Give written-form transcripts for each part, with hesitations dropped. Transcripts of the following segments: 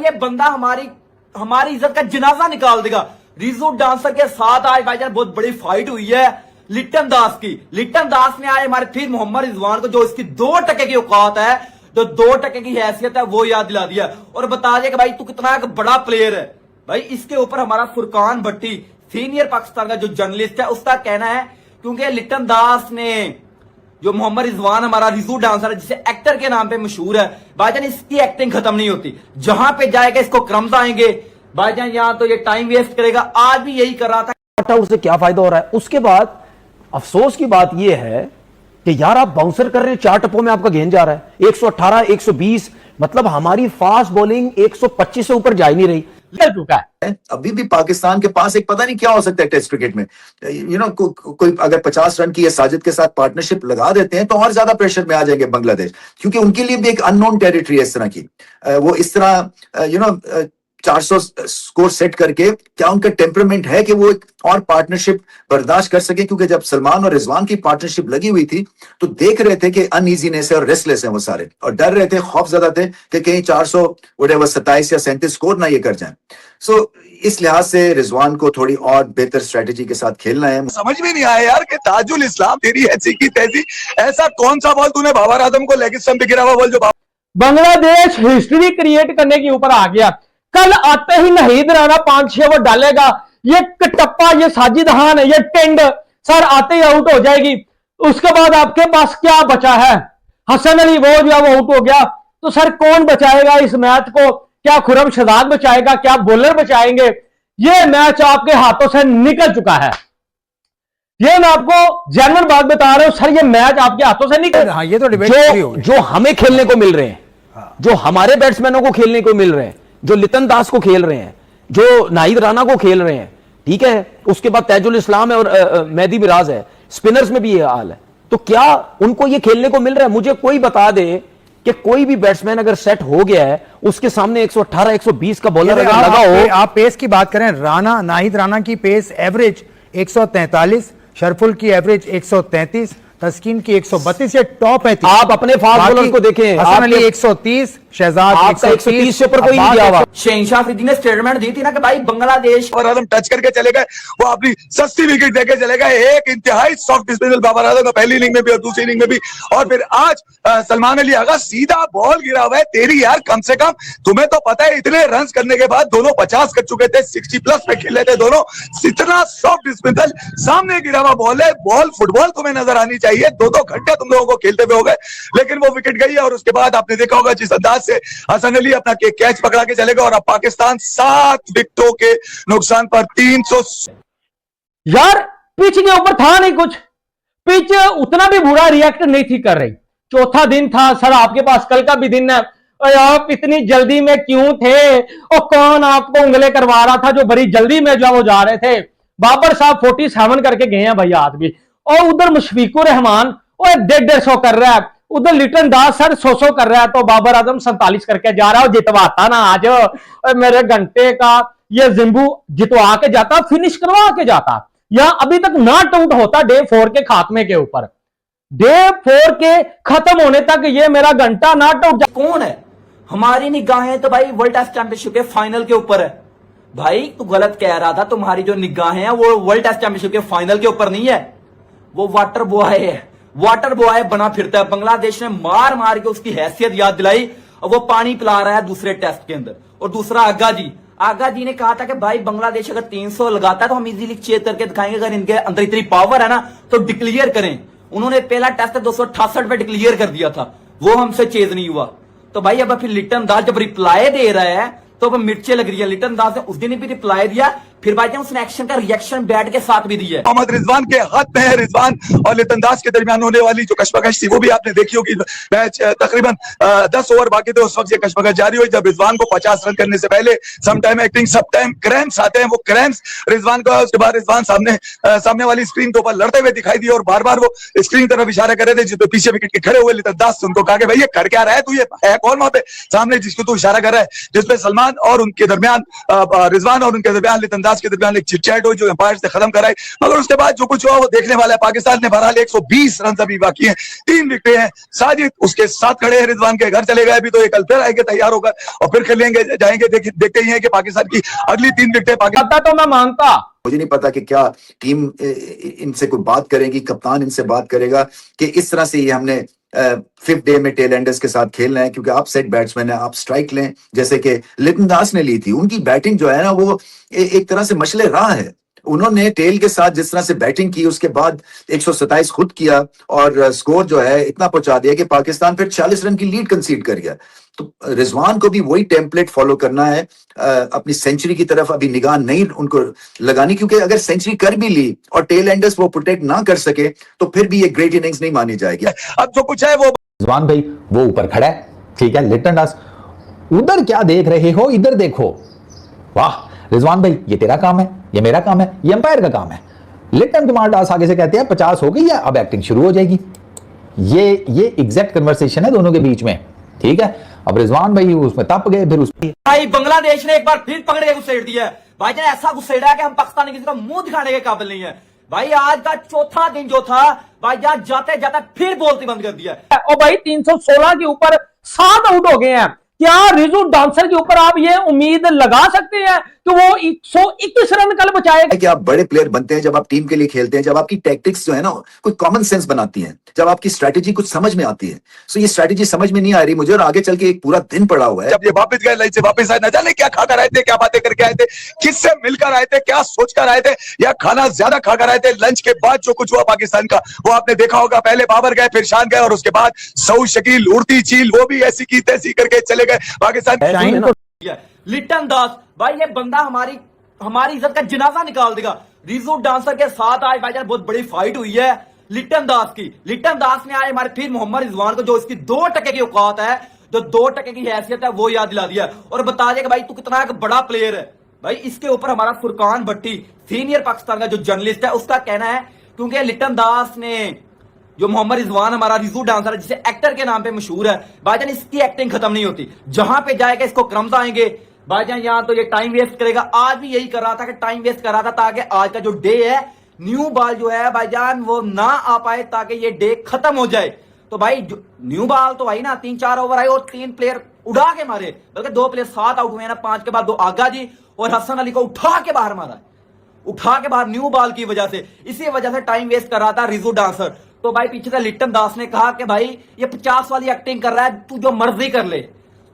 ये बंदा हमारी इज्जत का जनाजा निकाल देगा। रिजू डांसर के साथ आज भाईजान बहुत बड़ी फाइट हुई है लिट्टन दास की। लिट्टन दास ने आज हमारे फिर मोहम्मद रिजवान को जो इसकी 2% की औकात है, जो 2% की हैसियत है, वो याद दिला दिया और बता दिया कि भाई तू कितना एक बड़ा प्लेयर है। भाई इसके ऊपर हमारा फुरकान भट्टी सीनियर पाकिस्तान का जो जर्नलिस्ट है उसका कहना है, क्योंकि लिट्टन दास ने जो मोहम्मद रिजवान हमारा रिजू डांसर है जिसे एक्टर के नाम पे मशहूर है, भाईजान इसकी एक्टिंग खत्म नहीं होती। जहां पे जाएगा इसको क्रम्स आएंगे भाईजान, यहां तो ये टाइम वेस्ट करेगा। आज भी यही कर रहा था। उससे क्या फायदा हो रहा है? उसके बाद अफसोस की बात यह है कि यार आप बाउंसर कर रहे हैं, 4 टप्पों में आपका गेंद जा रहा है 118 120, मतलब हमारी फास्ट बॉलिंग 125 से ऊपर जा ही नहीं रही। चुका है अभी भी पाकिस्तान के पास एक पता नहीं क्या हो सकता है टेस्ट क्रिकेट में। कोई अगर 50 रन की या साजिद के साथ पार्टनरशिप लगा देते हैं तो और ज्यादा प्रेशर में आ जाएंगे बांग्लादेश, क्योंकि उनके लिए भी एक अननोन टेरिटरी है इस तरह की। वो इस तरह 400 स्कोर सेट करके क्या उनका टेम्परामेंट है कि वो एक और पार्टनरशिप बर्दाश्त कर सके? क्योंकि जब सलमान और रिजवान की पार्टनरशिप लगी हुई थी तो देख रहे थे कि अनईजीनेस है और रेस्टलेस है वो सारे, और डर रहे थे, खौफजदा थे कि कहीं 27 या 37 स्कोर ना ये कर जाए। सो इस लिहाज से रिजवान को थोड़ी और बेहतर स्ट्रेटेजी के साथ खेलना है। समझ में नहीं आया यार कि ताजुल इस्लाम तेरी ऐसी की तैसी, ऐसा कौन सा बॉल तूने बाबर आजम को लेग स्टंप पे गिरा हुआ बॉल जो बांग्लादेश हिस्ट्री क्रिएट करने के ऊपर आ गया। कल आते ही नहीद राना 5-6 वो डालेगा, ये कटप्पा, ये साजिद खान, ये टेंड सर आते ही आउट हो जाएगी। उसके बाद आपके पास क्या बचा है? हसन अली वो जो वो आउट हो गया, तो सर कौन बचाएगा इस मैच को? क्या खुरम शहजाद बचाएगा? क्या बॉलर बचाएंगे? ये मैच आपके हाथों से निकल चुका है। ये मैं आपको जेन्युइन बात बता रहा हूं सर, ये मैच आपके हाथों से निकल। हाँ, ये तो डिबेट जो हमें खेलने को मिल रहे हैं, जो हमारे बैट्समैनों को खेलने को मिल रहे हैं, जो लिटन दास को खेल रहे हैं, जो नाहिद राना को खेल रहे हैं, ठीक है, उसके बाद ताजुल इस्लाम है और मेहदी मिराज है, स्पिनर्स में भी ये हाल है, तो क्या उनको ये खेलने को मिल रहा है? मुझे कोई बता दे कि कोई भी बैट्समैन अगर सेट हो गया है, उसके सामने 118 120 का बॉलर अगर लगा हो। आप पेस की बात करें, नाहिद राना की पेस एवरेज 143, शरफुल की एवरेज 133, तस्कीन की 132, ये टॉप है। आप अपने फास्ट बॉलर को देखें, हसन अली 130, शहजाद 130 से ऊपर कोई नहीं गया हुआ। शहनशाह अफरीदी ने स्टेटमेंट दी थी ना कि भाई बांग्लादेश बाबर आजम टच करके चले गए, वो अपनी सस्ती विकेट देके चले गए। एक इंतहाई सॉफ्ट डिस्मिसल बाबर आजम का पहली इनिंग में भी और दूसरी इनिंग में भी, और फिर आज सलमान अली आगा सीधा बॉल गिरा हुआ है तेरी यार। कम से कम तुम्हें तो पता है इतने रन करने के बाद दोनों 50 कर चुके थे, 60+ पे खेले थे दोनों। इतना सॉफ्ट डिस्मिसल सामने गिरा हुआ बॉल है, बॉल फुटबॉल तुम्हें नजर आनी चाहिए। 2-2 घंटे तुम लोगों को खेलते हुए हो गए, लेकिन वो विकेट गई है। और उसके बाद आपने देखा होगा जिस अंदाज से हसन अली अपना कैच पकड़ा के चलेगा, और अब पाकिस्तान 7 विकेटों के नुकसान पर 300। यार पिच के ऊपर था नहीं कुछ, पिच उतना भी बुरा रिएक्ट नहीं थी कर रही। चौथा दिन था सर, आपके पास कल का भी दिन है, आप इतनी जल्दी में क्यों थे? और कौन आपको उंगले करवा रहा था जो बड़ी जल्दी में जो वो जा रहे थे? बाबर साहब 47 करके गए हैं भाई आदमी, और उधर मुशफिकुर रहमान 150 कर रहा है, उधर लिटन दास सर 100 कर रहा है, तो बाबर आजम 47 करके जा रहा है। जितवाता ना आज मेरे घंटे का ये जिम्बू जितवा के जाता, फिनिश करवा के जाता, या अभी तक नॉट आउट होता डे 4 के खात्मे के ऊपर। डे 4 के खत्म होने तक ये मेरा घंटा नॉट आउट। कौन है? हमारी निगाहें तो भाई वर्ल्ड टेस्ट चैंपियनशिप के फाइनल के ऊपर है। भाई तू गलत कह रहा था, तुम्हारी जो निगाहें हैं वो वर्ल्ड टेस्ट चैंपियनशिप के फाइनल के ऊपर नहीं है, वो वाटर बॉय है। वाटर बॉय बना फिरता है। बांग्लादेश ने मार मार के उसकी हैसियत याद दिलाई, और वो पानी पिला रहा है दूसरे टेस्ट के अंदर। और दूसरा आगा जी ने कहा था कि भाई बांग्लादेश अगर 300 लगाता है तो हम इजीली चेक करके दिखाएंगे, अगर इनके अंदर इतनी पावर है ना तो डिक्लेयर करें। उन्होंने पहला टेस्ट 268 पे डिक्लेयर कर दिया था, वो हमसे चेज नहीं हुआ। तो भाई अब फिर लिटन दास जब रिप्लाई दे रहा है तो अब मिर्चे लग रही है। लिटन दास ने उस दिन भी रिप्लाई दिया, फिर भाई उसने एक्शन का रिएक्शन बैट के साथ भी दिया। मोहम्मद रिजवान के हाथ में है, रिजवान और लिटन दास के दरमियान होने वाली जो कशमकश थी वो भी आपने देखी होगी। मैच तकरीबन 10 ओवर बाकी थे, उस वक्त ये कशमकश जारी हुई जब रिजवान को 50 रन करने से पहले सम टाइम एक्टिंग सब टाइम क्रैम्प्स आते हैं, वो क्रैम्प्स रिजवान का। उसके बाद रिजवान सामने वाली स्क्रीन के ऊपर लड़ते हुए दिखाई दिए और बार बार वो स्क्रीन की तरफ इशारा कर रहे थे जिस पे पीछे विकेट के खड़े हुए लिटन दास। उनको कहा कि भाई ये कर क्या रहा है, तू ये है कौन वहां पे सामने जिसको तू इशारा कर रहा है, जिसपे सलमान और उनके दरमियान रिजवान और उनके दरमियान लिटन दास के दरमियान एक चिटचैट हुई जो एम्पायर से खत्म कराई, मगर उसके बाद जो कुछ हुआ वो देखने वाला है। पाकिस्तान ने बहरहाल 120 रन अभी बाकी हैं, 3 विकेटें हैं। साजिद उसके साथ खड़े हैं, रिजवान के घर चले गए, अभी तो ये कल फिर आएंगे तैयार होकर और फिर खेलेंगे जाएंगे। देखते ही हैं कि पाकिस्तान की अगली 3 विकेटें पता तो मैं मानता, मुझे नहीं पता कि क्या टीम इनसे कोई बात करेगी, कप्तान इनसे बात करेगा कि इस तरह से ये हमने 5th डे में टेल एंडर्स के साथ खेलना है, क्योंकि आप सेट बैट्समैन है, आप स्ट्राइक लें जैसे कि लिटन दास ने ली थी। उनकी बैटिंग जो है ना वो एक तरह से मशले राह है। उन्होंने टेल के साथ जिस तरह से बैटिंग की, उसके बाद 127 खुद किया और स्कोर जो है इतना पहुंचा दिया कि पाकिस्तान फिर 40 रन की लीड कंसीड कर गया। तो रिजवान को भी वही टेम्पलेट फॉलो करना है, अपनी सेंचुरी की तरफ अभी निगाह नहीं उनको लगानी, क्योंकि अगर सेंचुरी कर भी ली और टेल एंडर्स वो प्रोटेक्ट ना कर सके तो फिर भी ये ग्रेट इनिंग्स नहीं मानी जाएगी। अब जो कुछ है वो रिजवान भाई वो ऊपर खड़ा है, ठीक है। लिटन दास उधर क्या देख रहे हो, इधर देखो। वाह रिजवान भाई, ये तेरा काम है, ये मेरा काम है, ये अंपायर का काम है। लिटन कुमार दास आगे से कहते हैं 50 हो गई है, अब एक्टिंग शुरू हो जाएगी। ये एग्जैक्ट कन्वर्सेशन है दोनों के बीच में, ठीक है। अब रिजवान भाई उसमें तप गए, फिर उसमें भाई बांग्लादेश ने एक बार फिर पकड़ के घुसेड़ दिया है। भाईजान ऐसा घुसेड़ा है कि हम पाकिस्तानी किसी का मुंह दिखाने के काबिल नहीं है। भाई आज का चौथा दिन जो था भाईजान जाते जाते फिर बोलती बंद कर दिया है। और भाई 316 के ऊपर 7 आउट हो गए हैं। क्या रिजू डांसर के ऊपर आप ये उम्मीद लगा सकते हैं कि वो 121 रन कल बचाएगा? कि आप बड़े प्लेयर बनते हैं जब आप टीम के लिए खेलते हैं, जब आपकी टैक्टिक्स जो है ना कोई कॉमन सेंस बनाती हैं, जब आपकी स्ट्रैटेजी कुछ समझ में आती है। सो ये स्ट्रैटेजी समझ में नहीं आ रही मुझे, और आगे चल के एक पूरा दिन पड़ा हुआ है। जब ये वापस गए लाइन से वापस आए, न जाने क्या खाकर आए थे, क्या बातें करके आए थे, किससे मिलकर आए थे, क्या सोचकर आए थे, या खाना ज्यादा खाकर आए थे। लंच के बाद जो कुछ हुआ पाकिस्तान का वो आपने देखा होगा। पहले बाबर गए, फिर शान गए, और उसके बाद सऊद शकील उड़ती चील वो भी ऐसी की तैसी करके चले गए पाकिस्तान। लिटन दास भाई ये बंदा हमारी इज्जत का जनाजा निकाल देगा। रिजू डांसर के साथ आज भाईजान बहुत बड़ी फाइट हुई है लिटन दास की। लिटन दास ने आज हमारे फिर मोहम्मद रिजवान को जो इसकी 2 टके की औकात है, जो 2 टके की हैसियत है, वो याद दिला दिया और बता दिया कि भाई तू कितना एक बड़ा प्लेयर है। भाई इसके ऊपर हमारा फुरकान भट्टी सीनियर पाकिस्तान का जो जर्नलिस्ट है उसका कहना है, क्योंकि लिटन दास ने जो मोहम्मद रिजवान हमारा रिजू डांसर है जिसे एक्टर के नाम पे मशहूर है, भाईजान इसकी एक्टिंग खत्म नहीं होती। जहां पे जाएगा इसको क्रम्स आएंगे। भाईजान यहां तो ये टाइम वेस्ट करेगा, आज भी यही कर रहा था कि टाइम वेस्ट कर रहा था ताकि आज का जो डे है न्यू बॉल जो है भाईजान वो ना आ पाए, ताकि ये डे खत्म हो जाए। तो भाई न्यू बॉल तो भाई ना 3-4 ओवर आए और 3 प्लेयर उड़ा के मारे, बल्कि 2 प्लेयर 7 आउट हुए ना, 5 के बाद 2 आगा जी और हसन अली को उठा के बाहर मारा, उठा के बाहर न्यू बॉल की वजह से। इसी वजह से टाइम वेस्ट कर रहा था रिजू डांसर। तो भाई पीछे से लिटन दास ने कहा कि भाई ये 50 वाली एक्टिंग कर रहा है, तू जो मर्जी कर ले,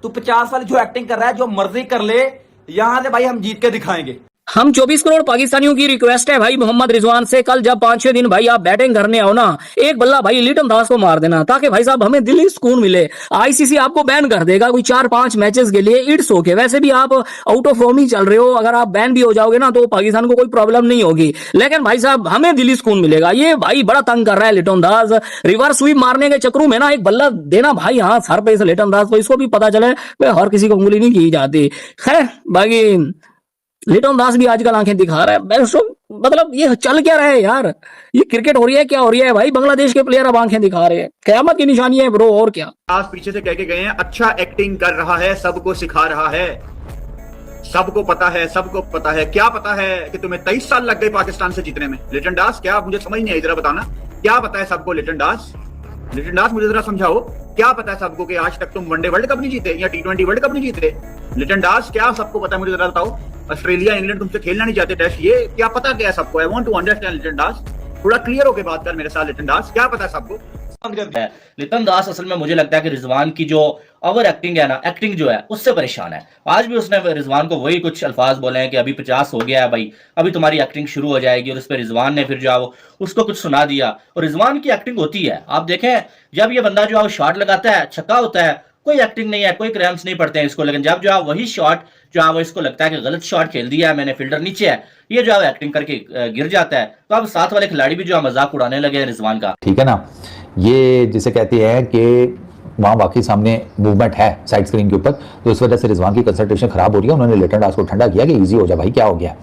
तू 50 वाली जो एक्टिंग कर रहा है जो मर्जी कर ले, यहां से भाई हम जीत के दिखाएंगे। हम 24 करोड़ पाकिस्तानियों की रिक्वेस्ट है भाई मोहम्मद रिजवान से, कल जब 5-6 दिन भाई आप बैटिंग करने आओ ना, एक बल्ला भाई लिटन दास को मार देना, ताकि भाई साहब हमें दिली सुकून मिले। आईसीसी आपको बैन कर देगा कोई 4-5 मैचेस के लिए, इट्स ओके। वैसे भी आप आउट ऑफ फॉर्म ही चल रहे हो, अगर आप बैन भी हो जाओगे ना तो पाकिस्तान को कोई प्रॉब्लम नहीं होगी, लेकिन भाई साहब हमें दिली सुकून मिलेगा। ये भाई बड़ा तंग कर रहा है लिटन दास, रिवर्स स्वीप मारने के चक्रों में ना एक बल्ला देना भाई हाँ सर पे इस लिटन दास को, इसको भी पता चले हर किसी को उंगली नहीं की जाती। खैर बाकी लिटन दास भी आजकल आंखें दिखा रहा है। मतलब ये चल क्या रहा है यार, ये क्रिकेट हो रही है क्या हो रही है भाई? बांग्लादेश के प्लेयर अब आंखें दिखा रहे हैं, कयामत की निशानी है ब्रो, और क्या। आज पीछे से कह के गए हैं अच्छा एक्टिंग कर रहा है, सबको सिखा रहा है, सबको पता है, सबको पता है। क्या पता है कि तुम्हें 23 साल लग गए पाकिस्तान से जीतने में? लिटन दास क्या, मुझे समझ नहीं आई, जरा बताना क्या पता है सबको? लिटन दास मुझे जरा समझाओ, क्या पता है सबको कि आज तक तुम वनडे वर्ल्ड कप नहीं जीते या T20 वर्ल्ड कप नहीं जीते? लिटन दास क्या सबको पता है, मुझे जरा बताओ। ऑस्ट्रेलिया इंग्लैंड तुमसे खेलना नहीं चाहते टेस्ट, ये क्या पता क्या है सबको? I want to understand Litton Das, थोड़ा क्लियर होकर बात कर मेरे साथ लिटन दास, क्या पता है सबको? लिटन दास असल में मुझे लगता है कि रिजवान की जो ओवर एक्टिंग है ना, एक्टिंग जो है उससे परेशान है। आज भी उसने रिजवान को वही कुछ अल्फाज बोले हैं कि अभी 50 हो गया है भाई, अभी तुम्हारी एक्टिंग शुरू हो जाएगी, और उस पर रिजवान ने फिर जो है उसको कुछ सुना दिया। और रिजवान की एक्टिंग होती है, आप देखें जब ये बंदा जो है शॉट लगाता है, छक्का होता है, कोई एक्टिंग नहीं है, कोई क्रैम्प्स नहीं पड़ते हैं इसको, लेकिन जब जो है वही शॉट जो है वो इसको लगता है कि गलत शॉट खेल दिया है मैंने, फील्डर नीचे है, ये जो है एक्टिंग करके गिर जाता है। तो अब साथ वाले खिलाड़ी भी जो है मजाक उड़ाने लगे हैं रिजवान का, ठीक है ना। ये जिसे कहते हैं कि वहाँ वाकई सामने मूवमेंट है साइड स्क्रीन के ऊपर, तो इस वजह से रिजवान की कंसंट्रेशन खराब हो रही है। उन्होंने लिटन दास को ठंडा किया कि इजी हो जाए भाई, क्या हो गया।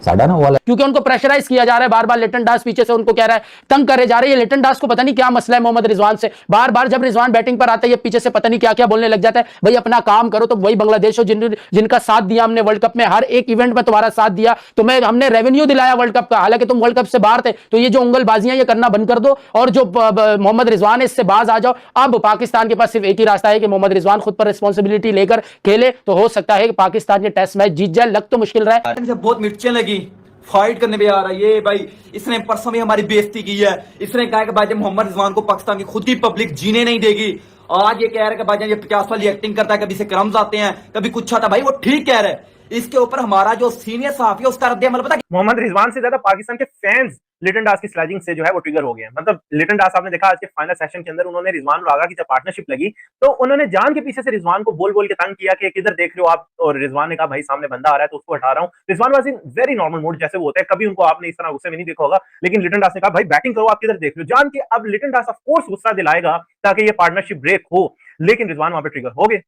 साडा ना वाला क्योंकि उनको प्रेशराइज किया जा रहा है, बार बार लिटन दास पीछे से उनको कह रहा है, तंग करे जा रहे हैं। लिटन दास को पता नहीं क्या मसला है मोहम्मद रिजवान से, बार बार जब रिजवान बैटिंग पर आता है ये पीछे से पता नहीं क्या क्या बोलने लग जाता है। भाई अपना काम करो। तो वही बांग्लादेश हो जिनका साथ दिया हमने वर्ल्ड कप में, हर एक इवेंट में तुम्हारा साथ दिया, तुम्हें हमने रेवेन्यू दिलाया वर्ल्ड कप का, हालांकि तुम वर्ल्ड कप से बाहर थे। तो ये जो उंगलबाजियां ये करना बंद कर दो और जो मोहम्मद रिजवान है इससे बाज आ जाओ। अब पाकिस्तान के पास सिर्फ एक ही रास्ता है कि मोहम्मद रिजवान खुद पर रिस्पॉन्सिबिलिटी लेकर खेले, तो हो सकता है कि पाकिस्तान ये टेस्ट मैच जीत जाए। लग तो मुश्किल रहा है, इनसे बहुत मिर्चें लगी, फाइट करने भी आ रहा है ये भाई। इसने परसों भी हमारी बेइज्जती की है। इसने कहा कि भाई मोहम्मद रिजवान को पाकिस्तान की खुद की पब्लिक जीने नहीं देगी। आज ये कह रहा है कि भाई ये 50 वाली एक्टिंग करता है, कभी से क्रम्स आते हैं, कभी कुछ आता। भाई वो ठीक कह रहा है। इसके ऊपर हमारा जो सीनियर सहाफी है उसका रद्द-ए-अमल पता मोहम्मद रिजवान से ज्यादा पाकिस्तान के फैंस लिटन दास की स्लैजिंग से जो है वो ट्रिगर हो गए हैं। मतलब लिटन दास आपने देखा आज के फाइनल सेशन के अंदर उन्होंने रिजवान और आगा की जब पार्टनरशिप लगी तो उन्होंने जान के पीछे से रिजवान को बोल बोल के तंग किया कि किधर देख रहे हो आप, और रिजवान ने कहा भाई सामने बंदा आ रहा है तो उसको हटा रहा हूं। Rizwan was in very normal mood, जैसे वो होता है, कभी उनको आपने इस तरह गुस्से में नहीं देखा होगा। लेकिन लिटन दास ने कहा भाई बैटिंग करो, आप किधर देख रहे हो, जान के। अब लिटन दास ऑफ कोर्स गुस्सा दिलाएगा ताकि ये पार्टनरशिप ब्रेक हो, लेकिन रिजवान वहां पे ट्रिगर हो गए।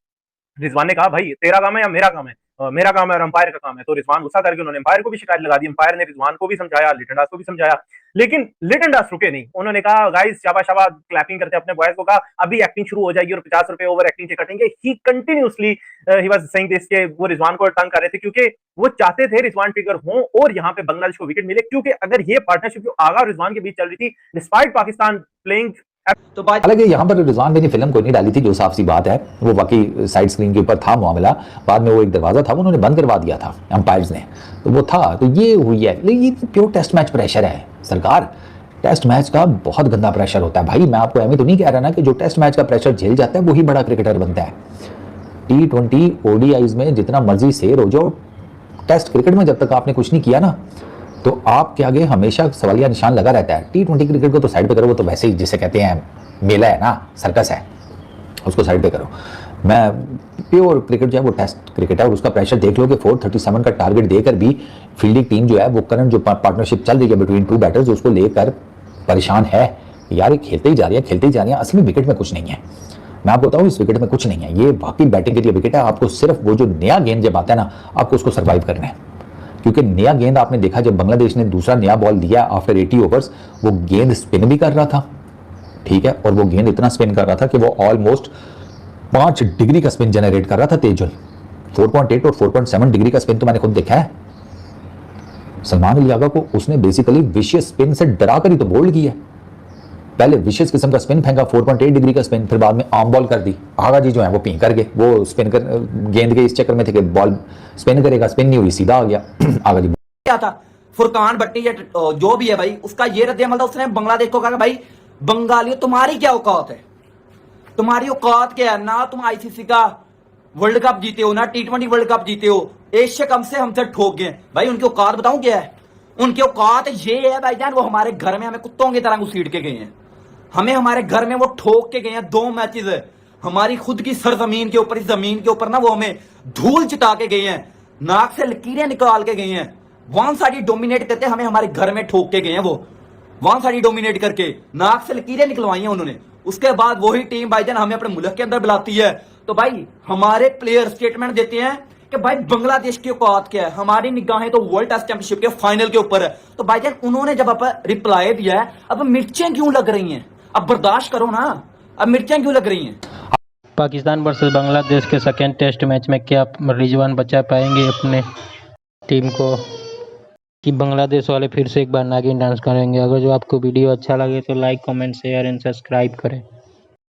रिजवान ने कहा भाई तेरा काम है या मेरा काम है, मेरा काम है और अंपायर का काम है। तो रिजवान गुस्सा करके उन्होंने अंपायर को भी शिकायत लगा दी। अंपायर ने रिजवान को भी समझाया, लिटन दास को भी समझाया, लेकिन लिटन दास रुके नहीं। उन्होंने कहा गाइस शाबाश शाबाश, क्लैपिंग करते अपने बॉयज को कहा अभी एक्टिंग शुरू हो जाएगी और 50 रुपए ओवर एक्टिंग के कटेंगे। He continuously he was saying this के वो रिजवान को तंग कर रहे थे क्योंकि वो चाहते थे रिजवान ट्रिगर हो और यहाँ पे बांग्लादेश को विकेट मिले, क्योंकि अगर ये पार्टनरशिप जो आगा और रिजवान के बीच चल रही थी डिस्पाइट पाकिस्तान प्लेइंग। तो भाई हालांकि यहाँ पर रिजवान ने फिल्म कोई नहीं डाली थी, जो साफ सी बात है, वो बाकी साइड स्क्रीन के ऊपर था मामला। बाद में वो एक दरवाजा था उन्होंने बंद करवा दिया था अंपायर्स ने, तो वो था। तो ये हुई है, लेकिन ये प्योर टेस्ट मैच प्रेशर है सरकार। टेस्ट मैच का बहुत गंदा प्रेशर होता है भाई। मैं आपको ऐसे तो नहीं कह रहा ना कि जो टेस्ट मैच का प्रेशर झेल जाता है वही बड़ा क्रिकेटर बनता है। T20 ODIs में जितना मर्जी शेर हो जाओ, टेस्ट क्रिकेट में जब तक आपने कुछ नहीं किया ना तो आपके आगे हमेशा सवालिया निशान लगा रहता है। T20 क्रिकेट को तो साइड पे करो, वो तो वैसे ही जिसे कहते हैं मेला है ना, सर्कस है, उसको साइड पे करो। मैं प्योर क्रिकेट जो है वो टेस्ट क्रिकेट है और उसका प्रेशर देख लो कि 437 का टारगेट देकर भी फील्डिंग टीम जो है वो करंट जो पार्टनरशिप चल रही है बिटवीन टू बैटर्स, उसको लेकर परेशान है। यार ये खेलते ही जा रही है, खेलते ही जा रही है। असली विकेट में कुछ नहीं है, मैं आपको बताऊं इस विकेट में कुछ नहीं है। ये बाकी बैटिंग के लिए विकेट है। आपको सिर्फ वो जो नया गेंद जब आता है ना, आपको उसको सर्वाइव करना है, क्योंकि नया गेंद आपने देखा जब बांग्लादेश ने दूसरा नया बॉल दिया आफ्टर 80 ओवर्स, वो गेंद स्पिन भी कर रहा था, ठीक है, और वो गेंद इतना स्पिन कर रहा था कि वो ऑलमोस्ट 5 डिग्री का स्पिन जनरेट कर रहा था तेजुल। 4.8 और 4.7 डिग्री का स्पिन तो मैंने खुद देखा है। सलमान अली आगा को उसने बेसिकली विशियस स्पिन से डरा कर ही तो बोल्ड किया। पहले विशेष किस्म का स्पिन फेंका 4.8 डिग्री का स्पिन, फिर बाद में आर्म बॉल कर दी। आगा जी जो है वो पी कर गए, वो स्पिन कर गेंद के इस चक्कर में थे कि बॉल स्पिन करेगा, स्पिन नहीं हुई, सीधा आ गया आगा जी। क्या था फुरकान भट्टी या जो भी है भाई, उसका ये रद्द-ए-अमल था। उसने बांग्लादेश को कहा भाई बंगालियों तुम्हारी क्या औकात है, तुम्हारी औकात क्या है ना, तुम आईसीसी का वर्ल्ड कप जीते हो ना, T20 वर्ल्ड कप जीते हो, एशिया कप से हमसे ठोक गए भाई। उनकी औकात बताऊं क्या है? उनकी औकात ये है भाईजान, वो हमारे घर में हमें कुत्तों की तरह घुसीट के गए हैं। हमें हमारे घर में वो ठोक के गए हैं 2 मैचेस है। हमारी खुद की सरजमीन के ऊपर, इस जमीन के ऊपर ना वो हमें धूल चिता के गए हैं, नाक से लकीरें निकाल के गए हैं। वन साइड डोमिनेट करते हमें हमारे घर में ठोक के गए हैं। वो वन साइड डोमिनेट करके नाक से लकीरें निकलवाई हैं उन्होंने। उसके बाद वही टीम भाईजान हमें अपने मुल्क के अंदर बुलाती है तो भाई हमारे प्लेयर स्टेटमेंट देते हैं कि भाई बांग्लादेश की औकात क्या है, हमारी निगाहें तो वर्ल्ड टेस्ट चैंपियनशिप के फाइनल के ऊपर है। तो भाईजान उन्होंने जब अब रिप्लाई दिया है, अब मिर्चें क्यों लग रही हैं? अब बर्दाश्त करो ना, अब मिर्चें क्यों लग रही हैं? पाकिस्तान वर्सेस बांग्लादेश के सेकेंड टेस्ट मैच में क्या रिजवान बचा पाएंगे अपने टीम को, कि बांग्लादेश वाले फिर से एक बार नागिन डांस करेंगे? अगर जो आपको वीडियो अच्छा लगे तो like, comment, share and subscribe करें।